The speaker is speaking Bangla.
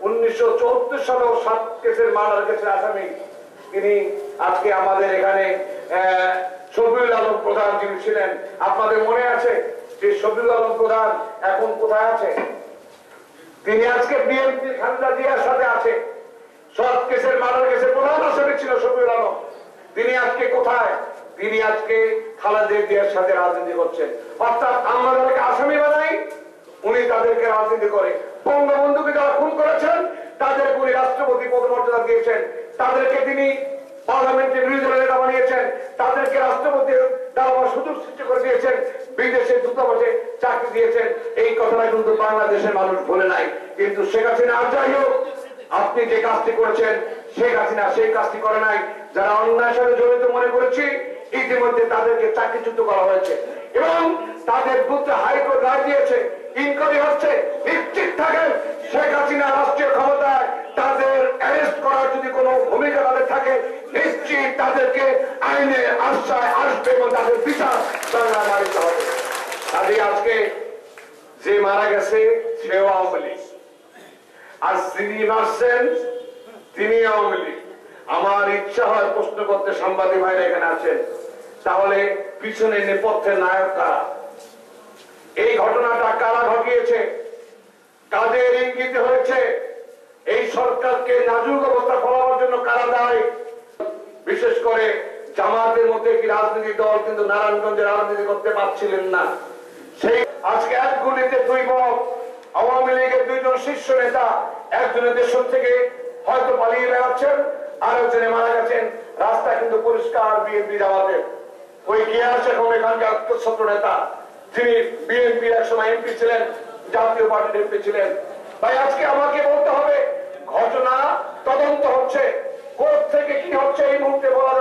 1974 সালে 7 কেসের মার্ডার কেসের আসামি তিনি আজকে আমাদের এখানে শফিউল আলম প্রধান যিনি ছিলেন, আপনাদের মনে আছে যে শফিউল আলম প্রধান এখন কোথায় আছে? তিনি আজকে বিএনপি খালেদা জিয়ার সাথে আছে। 7 কেসের মার্ডার কেসের প্রধান আসামি ছিল শফিউল আলম, তিনি আজকে কোথায়? তিনি আজকে খালেদা জিয়ার সাথে রাজনীতি করছেন। অর্থাৎ আমরা যাদেরকে আসামি বানাই উনি তাদেরকে রাজনীতি করে। বঙ্গবন্ধুকে যারা খুন করেছেন তাদেরকে উনি রাষ্ট্রপতি পদমর্যাদা দিয়েছেন, তাদেরকে তিনি পার্লামেন্টের বিরোধী দলের নেতা বানিয়েছেন, তাদেরকে রাষ্ট্রপতি দেওয়ার সুযোগ সৃষ্টি করে দিয়েছেন, বিদেশে দূতাবাসে চাকরি দিয়েছেন। এই কথাটা কিন্তু বাংলাদেশের মানুষ ভুলে নাই। কিন্তু শেখ হাসিনা আর যাই হোক, আপনি যে কাজটি করেছেন শেখ হাসিনা সেই কাজটি করে নাই। যারা অন্যায়ের সাথে জড়িত মনে করেছি ইতিমধ্যে তাদেরকে চাকরিচ্যুত করা হয়েছে এবং তাদের বিরুদ্ধে হাইকোর্ট রায় দিয়েছে, ইনকোয়ারি হচ্ছে। নিশ্চিত থাকেন শেখ হাসিনা রাষ্ট্রীয় ক্ষমতায় তাদের অ্যারেস্ট করার যদি কোনো ভূমিকা তাদের থাকে নিশ্চিত তাদেরকে আইনের আশ্রয় আসবে এবং তাদের বিচার বাংলায় মানিতে হবে। কাজে আজকে যে মারা গেছে সেও আওয়ামী লীগ, আর যিনি মারছেন তিনি আওয়ামী লীগ। আমার ইচ্ছা হয় প্রশ্ন করতে, সাংবাদিক ভাইরা এখানে আছেন, তাহলে পিছনে নেপথ্যের নায়ক কারা? এই ঘটনাটা কারা ঘটিয়েছে? কাদের ইঙ্গিতে হয়েছে? এই সরকারকে নাজুক অবস্থা ফলানোর জন্য কারা দায়ী? বিশেষ করে জামাতের মধ্যে কি রাজনৈতিক দল কিন্তু নারায়ণগঞ্জে রাজনীতি করতে পারছিলেন না। সেই আজকে এক গুলিতে 2 মত। আওয়ামী লীগের 2 জন শীর্ষ নেতা, একজনের দেশ থেকে হয়তো পালিয়ে বেড়াচ্ছেন, আর একজনে মারা গেছেন। রাস্তা কিন্তু পরিষ্কার বিএনপি জামাতের। ওই গিয়াস এখন এখানকার ছোট নেতা, যিনি বিএনপির একসময় এমপি ছিলেন, জাতীয় পার্টির এমপি ছিলেন। ভাই আজকে আমাকে বলতে হবে ঘটনা তদন্ত হচ্ছে, কোর্ট থেকে কি হচ্ছে এই মুহূর্তে বলা যাবে।